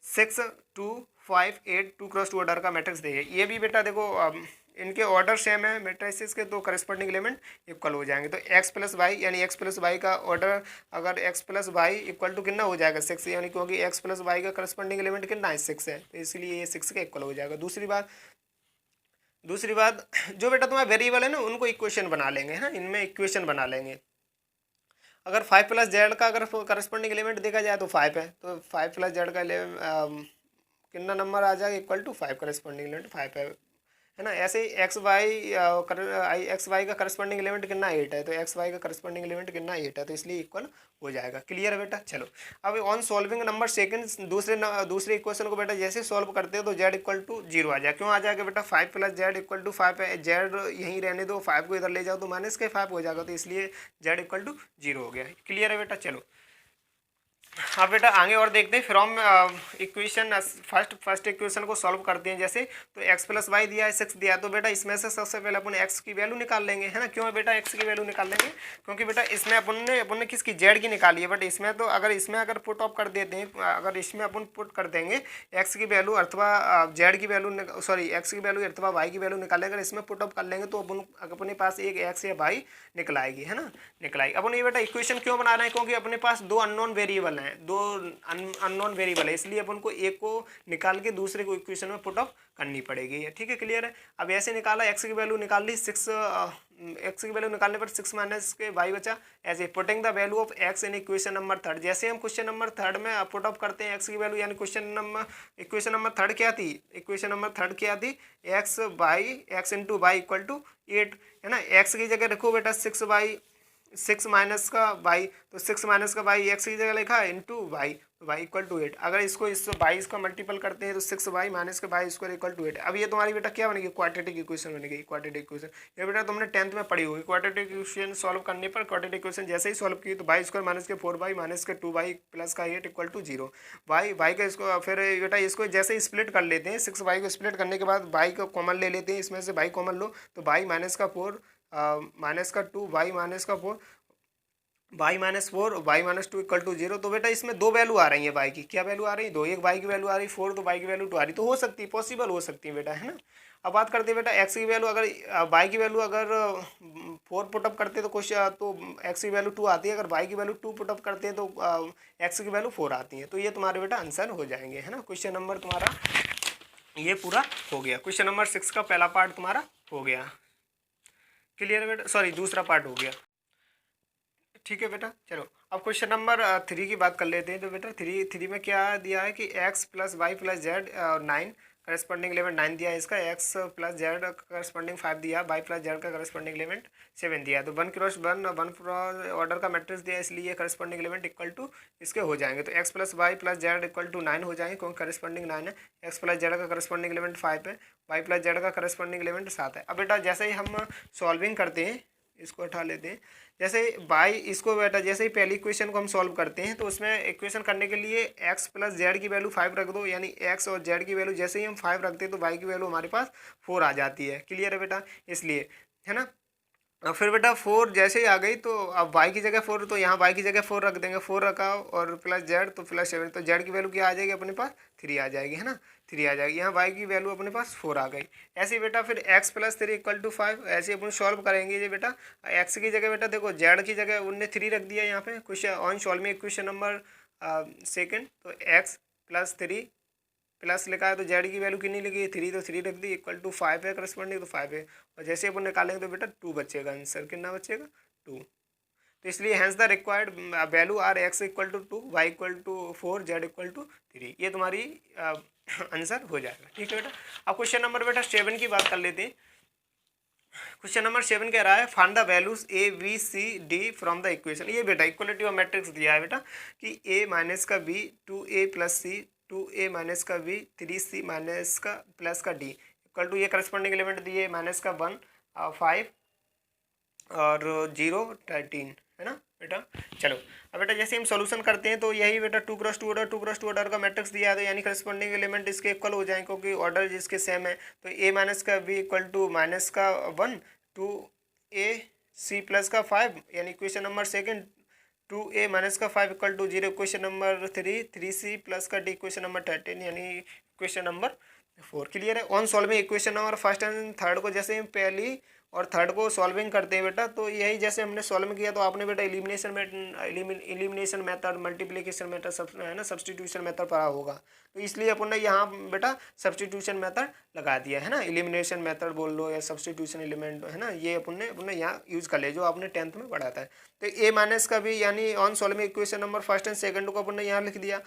6 2 5 8 2x2 order का मैट्रिक्स देंगे। ये भी बेटा देखो इनके ऑर्डर सेम है मैट्रिसेस के, तो करस्पॉन्डिंग एलिमेंट इक्वल हो जाएंगे। तो x प्लस वाई यानी x प्लस वाई का ऑर्डर अगर x plus y equal to कितना हो जाएगा 6, यानी क्योंकि x प्लस वाई का करस्पॉन्डिंग एलिमेंट कितना है 6 है, तो इसलिए ये 6 का इक्वल हो जाएगा। दूसरी बात जो बेटा तुम्हारा वेरिएबल है ना उनको इक्वेशन बना लेंगे, है ना, इनमें इक्वेशन बना लेंगे। अगर 5 प्लस जेड का अगर करस्पॉन्डिंग एलिमेंट देखा जाए तो 5 है, तो 5 प्लस जेड का कितना नंबर आ जाएगा इक्वल टू 5, करस्पॉन्डिंग एलिमेंट 5 है ना। ऐसे ही एक्स वाई का करस्पॉन्डिंग एलिमेंट कितना 8 है, तो एक्स वाई का करस्पॉन्डिंग एलिमेंट कितना 8 है, तो इसलिए इक्वल हो जाएगा। क्लियर है बेटा। चलो अब ऑन सॉल्विंग नंबर सेकंड दूसरे इक्वेशन को बेटा जैसे सॉल्व करते हैं तो जेड इक्वल टू 0 आ जाए। क्यों आ जाएगा बेटा, 5 प्लस जेड इक्वल टू 5 है, जेड यहीं रहने दो, 5 को इधर ले जाओ तो माइनस के 5 हो जाएगा, तो इसलिए जेड इक्वल टू 0 हो गया। क्लियर है बेटा। चलो हाँ बेटा आगे और देखते हैं। फ्रॉम इक्वेशन फर्स्ट इक्वेशन को सॉल्व करते हैं। जैसे तो x प्लस वाई दिया है 6 दिया, तो बेटा इसमें से सबसे पहले अपन x की वैल्यू निकाल लेंगे, है ना। क्यों बेटा x की वैल्यू निकाल लेंगे, क्योंकि बेटा इसमें अपन ने किसकी z की निकाली है, बट इसमें तो अगर पुट ऑफ कर देते हैं, अगर इसमें अपन पुट कर देंगे x की वैल्यू अथवा z की वैल्यू x की वैल्यू अथवा y की वैल्यू निकालेंगे, अगर इसमें पुट ऑफ कर लेंगे तो अपने पास एक x या y निकल आएगी, है ना, निकल आएगी। अपन ये बेटा इक्वेशन क्यों बना रहे हैं, क्योंकि अपने पास दो अननोन वेरिएबल हैं, दो अननोन वेरिएबल है, इसलिए अपन को एक को निकाल के दूसरे को इक्वेशन में पुट ऑफ करनी पड़ेगी। ठीक है, क्लियर है। अब ऐसे निकाला, x की वैल्यू निकाल ली 6, x की वैल्यू निकालने पर 6 माइनस के y बचा। ऐसे putting the value of x in equation number 3, जैसे हम क्वेश्चन नंबर 3 में पुट ऑफ करते हैं x की वैल्यू, यानी इक्वेशन नंबर 3 क्या थी, इक्वेशन नंबर 3 क्या थी, x into y equal to 8, है ना। x की जगह रखो बेटा 6y 6 माइनस का वाई, तो 6 माइनस का वाई एक्स की जगह लिखा है इंटू वाई, तो वाई इक्वल टू 8। अगर इसको इस 22 का मल्टीपल करते हैं तो 6 वाई माइनस का वाई स्क्वायर इक्वल टू 8। अब ये तुम्हारी बेटा क्या बनेगी, क्वाड्रेटिक इक्वेशन बनेगी। क्वाड्रेटिक इक्वेशन ये बेटा तुमने 10th में पढ़ी होगी। क्वाड्रेटिक इक्वेशन सॉल्व करने पर, क्वाड्रेटिक इक्वेशन जैसे ही सॉल्व की तो वाई स्क्वायर माइनस के 4 वाई माइनस के 2 वाई प्लस का 8 इक्वल टू 0। वाई का इसको फिर बेटा इसको जैसे ही स्प्लिट कर लेते हैं, 6 वाई को स्प्लिट करने के बाद वाई को कॉमन ले लेते हैं, इसमें से वाई कॉमन लो तो वाई माइनस का 4 माइनस का 2 वाई माइनस का 4 y minus 4 y minus 2 equal to 0। तो बेटा इसमें दो वैल्यू आ रही है वाई की, क्या वैल्यू आ रही है, दो, एक वाई की वैल्यू आ रही है 4, तो वाई की वैल्यू 2 आ रही है। तो हो सकती है, पॉसिबल हो सकती है बेटा, है ना। अब बात करते हैं बेटा एक्स की वैल्यू, अगर वाई की वैल्यू अगर 4 पुटअप करते हैं तो कुछ तो एक्स की वैल्यू 2 आती है, अगर वाई की वैल्यू 2 पुटअप करते हैं तो एक्स की वैल्यू 4 आती है। तो ये तुम्हारे बेटा आंसर हो जाएंगे, है ना। क्वेश्चन नंबर तुम्हारा ये पूरा हो गया। क्वेश्चन नंबर 6 का पहला पार्ट तुम्हारा हो गया, क्लियर है बेटा, सॉरी दूसरा पार्ट हो गया, ठीक है बेटा। चलो अब क्वेश्चन नंबर 3 की बात कर लेते हैं। तो बेटा थ्री में क्या दिया है कि x plus y plus z 9 corresponding element 9 दिया है इसका, एक्स प्लस जेड करस्पॉन्डिंग 5 दिया, वाई प्लस जेड का करस्पॉन्डिंग एलिमेंट 7 दिया है। तो 1 क्रॉस 1 ऑर्डर का मैट्रिक्स दिया है, इसलिए करस्पॉन्डिंग एलिमेंट इक्वल टू इसके हो जाएंगे। तो x plus y plus z equal to 9 हो जाएंगे, क्योंकि करस्पॉन्डिंग 9 है। एक्स प्लस जेड का करस्पॉन्डिंग एलिमेंट 5 है, वाई प्लस जेड का करस्पॉन्डिंग एलिमेंट 7 है। अब बेटा जैसे ही हम सॉल्विंग करते हैं, इसको हटा लेते हैं, जैसे बाई इसको बेटा जैसे ही पहली इक्वेशन को हम सॉल्व करते हैं तो उसमें इक्वेशन करने के लिए एक्स प्लस जेड की वैल्यू 5 रख दो, यानी एक्स और जेड की वैल्यू जैसे ही हम 5 रखते हैं तो वाई की वैल्यू हमारे पास 4 आ जाती है, क्लियर है बेटा, इसलिए, है ना। अब फिर बेटा 4 जैसे ही आ गई तो अब वाई की जगह 4, तो यहाँ वाई की जगह 4 रख देंगे, 4 रखा और प्लस जेड तो प्लस 7, तो जेड की वैल्यू क्या आ जाएगी अपने पास 3 आ जाएगी, है ना, 3 आ जाएगी। यहाँ वाई की वैल्यू अपने पास 4 आ गई। ऐसे ही बेटा फिर एक्स प्लस 3 इक्वल टू 5, ऐसे अपन सॉल्व करेंगे। ये बेटा एक्स की जगह बेटा देखो जेड की जगह उनने 3 रख दिया यहाँ पे question on solving question number second. तो एक्स प्लस 3 प्लस लिखा है तो जेड की वैल्यू कितनी लिखी है 3, तो 3 रख दी इक्वल टू 5 है करस्पॉन्डिंग, तो 5 है। और जैसे अपन निकालेंगे तो बेटा 2 बचेगा, आंसर कितना बचेगा 2। तो इसलिए hence the required value are x equal to 2 y equal to 4 z equal to 3, ये तुम्हारी आंसर हो जाएगा, ठीक है बेटा। अब क्वेश्चन नंबर बेटा 7 की बात कर लेते हैं। क्वेश्चन नंबर 7 कह रहा है find the values a b c d from the equation. ये बेटा इक्वलिटी ऑफ मैट्रिक्स दिया है बेटा कि ए माइनस का b 2a plus c 2a minus का बी 3c माइनस का प्लस का डी इक्वल टू, ये करस्पॉन्डिंग एलिमेंट दिए माइनस का 1 5 और 0 13, है ना बेटा। चलो अब बेटा जैसे हम सॉल्यूशन करते हैं तो यही बेटा 2 क्रॉस 2 ऑर्डर 2 क्रॉस 2 ऑर्डर का मैट्रिक्स दिया है, तो यानी करस्पॉन्डिंग एलिमेंट इसके इक्वल हो जाएंगे क्योंकि ऑर्डर जिसके सेम है। तो ए माइनस का बी इक्वल टू माइनस का 1 2a सी प्लस का 5, यानी equation number second 2a minus का 5 equal to 0। Question number 3c plus का डी इक्वेशन नंबर 13, यानी इक्वेशन नंबर 4, क्लियर है। On solving equation number first and third को जैसे हम पहली और थर्ड को सॉल्विंग करते हैं बेटा, तो यही जैसे हमने सॉल्व किया तो आपने बेटा एलिमिनेशन मेथड मल्टीप्लिकेशन मेथड सब है ना सब्सटीट्यूशन मेथड पढ़ा होगा। तो इसलिए अपन ने यहाँ बेटा सब्सटीट्यूशन मेथड लगा दिया है ना, एलिमिनेशन मेथड बोल लो या सब्सटीट्यूशन एलिमेंट, है ना, ये अपन ने यहाँ यूज़ कर लिया जो आपने 10th में पढ़ा था। तो ए माइनस का भी यानी on solving equation number first and second को अपन ने यहाँ लिख दिया।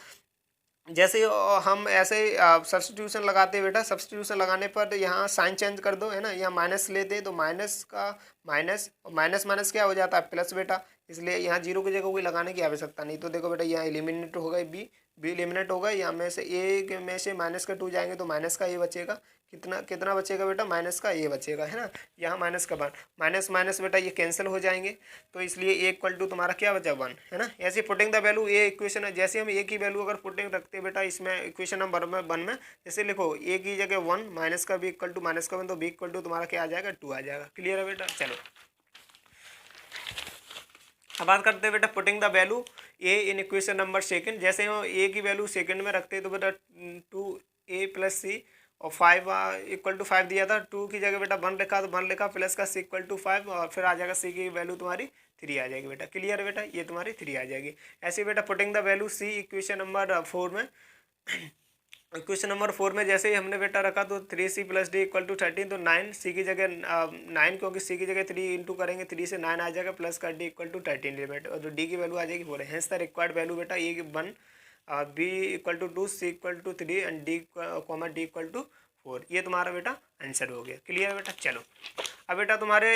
जैसे हम ऐसे सब्सटीट्यूशन लगाते हैं बेटा, सब्सटीट्यूशन लगाने पर यहाँ साइन चेंज कर दो, है ना, यहाँ माइनस लेते हैं तो माइनस का माइनस माइनस माइनस क्या हो जाता है प्लस बेटा, इसलिए यहाँ 0 की जगह कोई लगाने की आवश्यकता नहीं। तो देखो बेटा यहाँ एलिमिनेट हो गए बी एलिमिनेट होगा, यहाँ में से ए में से माइनस का 2 जाएंगे तो माइनस का ए बचेगा, कितना कितना बचेगा बेटा माइनस का ए बचेगा, है ना, यहाँ माइनस का 1 माइनस माइनस बेटा ये कैंसिल हो जाएंगे, तो इसलिए ए इक्वल टू तुम्हारा क्या बचा 1, है ना। ऐसे putting the value A equation है, जैसे हम ए की वैल्यू अगर पुटिंग रखते हैं बेटा इसमें इक्वेशन नंबर 1 में, जैसे लिखो ए की जगह 1 माइनस का बी इक्वल टू माइनस का 1, तो बी इक्वल टू तुम्हारा क्या आ जाएगा 2 आ जाएगा, क्लियर है बेटा। चलो अब बात करते हैं बेटा putting the value A in equation number second. जैसे हम ए की वैल्यू सेकंड में रखते हैं तो बेटा 2a प्लस सी और 5 इक्वल टू 5 दिया था, 2 की जगह बेटा 1 लिखा तो 1 लिखा प्लस का सी इक्वल टू 5 और फिर आ जाएगा सी की वैल्यू तुम्हारी 3 आ जाएगी बेटा, क्लियर है बेटा, ये तुम्हारी 3 आ जाएगी। ऐसे बेटा putting the value c equation number 4 में क्वेश्चन नंबर 4 में जैसे ही हमने बेटा रखा तो 3c plus D equal to 13, तो 9 सी की जगह 9 क्योंकि सी की जगह 3 इंटू करेंगे 3 से 9 आ जाएगा प्लस का डी इक्वल टू 13 लिमिट, और जो डी की वैल्यू आ जाएगी 4 है। हेंस द रिक्वायर्ड वैल्यू बेटा a 1 b equal to 2 c equal to 3 and d comma d equal to 4, ये तुम्हारा बेटा आंसर हो गया, क्लियर बेटा। चलो अब बेटा तुम्हारे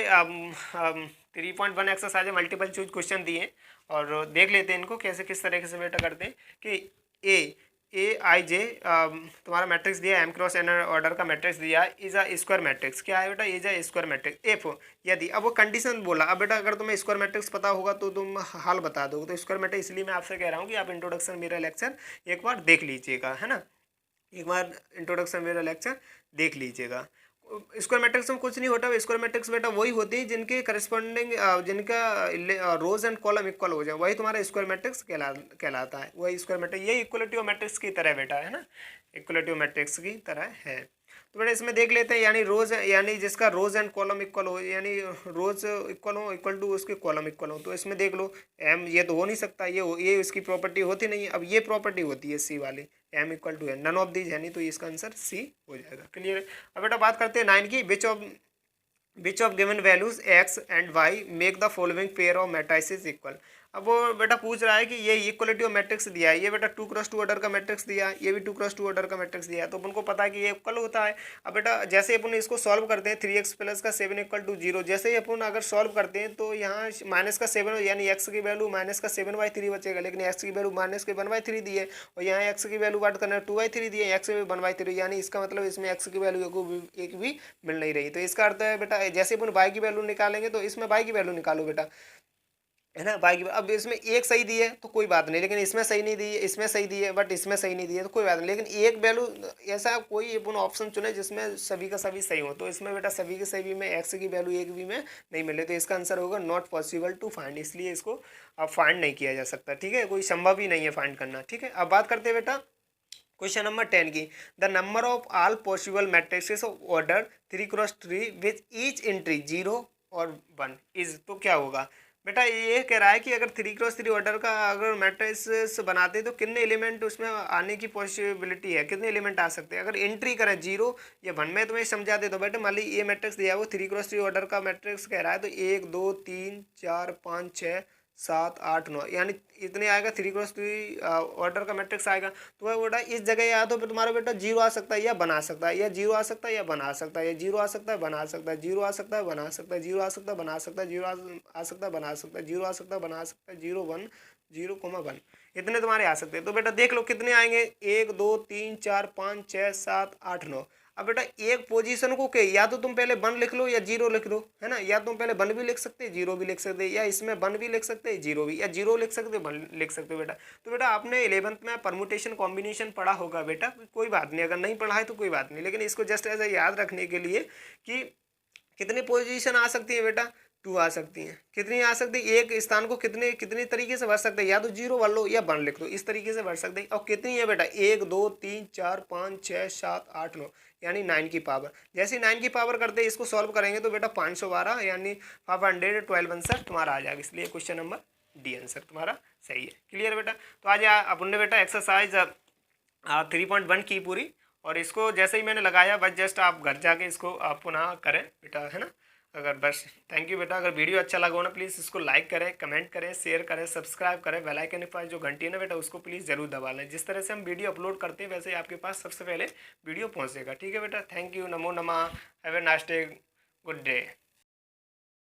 3.1 एक्सरसाइज में मल्टीपल चूज क्वेश्चन दिए हैं और देख लेते हैं इनको कैसे किस तरीके से बेटा करते हैं कि ए आई जे तुम्हारा मैट्रिक्स दिया एम क्रॉस एन ऑर्डर का मैट्रिक्स दिया इज अ स्क्वायर मैट्रिक्स। क्या है बेटा? Is a square matrix F यदि। अब वो कंडीशन बोला। अब बेटा अगर तुम्हें स्क्वायर मैट्रिक्स पता होगा तो तुम हाल बता दोगे। तो स्क्वायर मैट्रिक्स इसलिए मैं आपसे कह रहा हूँ कि आप इंट्रोडक्शन मेरा लेक्चर एक बार देख लीजिएगा, है ना, एक बार इंट्रोडक्शन मेरा लेक्चर देख लीजिएगा। स्क्वायर मैट्रिक्स में कुछ नहीं होता। स्क्वायर मैट्रिक्स बेटा वही होती है जिनके करस्पॉन्डिंग जिनका रोज एंड कॉलम इक्वल हो जाए, वही तुम्हारा स्क्वायर मैट्रिक्स कहलाता है। वही स्क्वायर मैट्रिक्स, ये इक्वलिटी ऑफ मैट्रिक्स की तरह बेटा, है ना, इक्वलिटी ऑफ मैट्रिक्स की तरह है। तो बेटा इसमें देख लेते हैं, यानी रोज यानी जिसका रोज एंड कॉलम इक्वल हो, यानी रोज इक्वल हो इक्वल टू उसके कॉलम इक्वल हो। तो इसमें देख लो एम, ये तो हो नहीं सकता, ये इसकी प्रॉपर्टी होती नहीं है। अब ये प्रॉपर्टी होती है सी वाली, m equal to n, none of these है नहीं, तो इसका आंसर सी हो जाएगा। क्लियर? अब बेटा बात करते हैं 9 की। Which of given values x and y make the following pair of matrices equal. अब वो बेटा पूछ रहा है कि ये इक्वलिटी ऑफ मैट्रिक्स दिया है, ये बेटा 2x2 ऑर्डर का मैट्रिक्स दिया है, ये भी 2x2 ऑर्डर का मैट्रिक्स दिया है, तो अपन को पता है कि ये इक्वल होता है। अब बेटा जैसे अपन इसको सॉल्व करते हैं 3x प्लस का 7 इक्वल टू 0, जैसे ही अपन अगर सॉल्व करते हैं तो यहाँ माइनस का 7 यानी x की वैल्यू माइनस का 7/3 बचेगा, लेकिन x की वैल्यू माइनस के 1/3 दी है और यहाँ x की वैल्यू बात करना है 2/3 दी है, x 1/3, यानी इसका मतलब इसमें x की वैल्यू एक भी मिल नहीं रही। तो इसका अर्थ है बेटा जैसे अपन y की वैल्यू निकालेंगे तो इसमें y की वैल्यू निकालो बेटा, है ना, बाकी अब इसमें एक सही दी है तो कोई बात नहीं, लेकिन इसमें सही नहीं दी है, इसमें सही दी है बट इसमें सही नहीं दी है तो कोई बात नहीं, लेकिन एक वैल्यू ऐसा कोई अपन ऑप्शन चुने जिसमें सभी का सभी सही हो। तो इसमें बेटा सभी के सभी में एक्स की वैल्यू एक भी में नहीं मिले, तो इसका आंसर होगा नॉट पॉसिबल टू फाइंड, इसलिए इसको अब फाइंड नहीं किया जा सकता। ठीक है, कोई संभव ही नहीं है फाइंड करना। ठीक है, अब बात करते हैं बेटा क्वेश्चन नंबर 10 की। The number of all possible matrices of order 3x3 which each entry 0 और 1 इज, तो क्या होगा बेटा? ये कह रहा है कि अगर 3x3 ऑर्डर का अगर मैट्रिक्स बनाते तो कितने एलिमेंट उसमें आने की पॉसिबिलिटी है, कितने एलिमेंट आ सकते हैं। अगर एंट्री करें 0 या 1 में तुम्हें समझा दे तो बेटा मान ली ये मैट्रिक्स दिया है वो 3x3 ऑर्डर का मैट्रिक्स कह रहा है, तो 1 2 3 4 5 6 7 8 9 यानी इतने आएगा 3x3 ऑर्डर का मैट्रिक्स आएगा। तो वह बेटा इस जगह याद हो फिर तुम्हारा बेटा 0 आ सकता है या बना सकता है, या 0 आ सकता है या बना सकता है, या 0 आ सकता है बना सकता है, 0 आ सकता है बना सकता है, 0 आ सकता है बना सकता है, 0 आ सकता है बना सकता है, 0 आ सकता है बना सकता है, 0 1 0,1 इतने तुम्हारे आ सकते हैं। तो बेटा देख लो कितने आएंगे, 1 2 3 4 5 6 7 8 9। अब बेटा एक पोजीशन को के या तो तुम पहले 1 लिख लो या 0 लिख लो, है ना, या तुम पहले 1 भी लिख सकते 0 भी लिख सकते, या इसमें 1 भी लिख सकते 0 भी, या 0 लिख सकते 1 लिख सकते बेटा। तो बेटा आपने 11th में परमुटेशन कॉम्बिनेशन पढ़ा होगा बेटा, कोई बात नहीं, अगर नहीं पढ़ा है तो कोई बात नहीं, लेकिन इसको जस्ट ऐसा याद रखने के लिए कि कितनी पोजीशन आ सकती है बेटा, 2 आ सकती हैं। कितनी आ सकती है, एक स्थान को कितने तरीके से भर सकते हैं, या तो 0 भर लो या 1 लिख लो, इस तरीके से भर सकते हैं। और कितनी है बेटा, 1 2 3 4 5 6 7 8 9 यानी 9 की पावर। जैसे 9 की पावर करते हैं इसको सॉल्व करेंगे तो बेटा 512 यानी 512 आंसर तुम्हारा आ जाएगा, इसलिए क्वेश्चन नंबर डी आंसर तुम्हारा सही है। क्लियर बेटा? तो आज अपन ने बेटा एक्सरसाइज 3.1 की पूरी, और इसको जैसे ही मैंने लगाया बस जस्ट आप घर जाके इसको आप पुनः करें बेटा, है ना। अगर बस थैंक यू बेटा। अगर वीडियो अच्छा लगा हो ना प्लीज़ इसको लाइक करें, कमेंट करें, शेयर करें, सब्सक्राइब करें, बेल आइकन के पास जो घंटी है ना बेटा उसको प्लीज़ जरूर दबा लें। जिस तरह से हम वीडियो अपलोड करते हैं वैसे ही आपके पास सबसे पहले वीडियो पहुंचेगा। ठीक है बेटा, थैंक यू, नमो नमः, have a nice day, good day.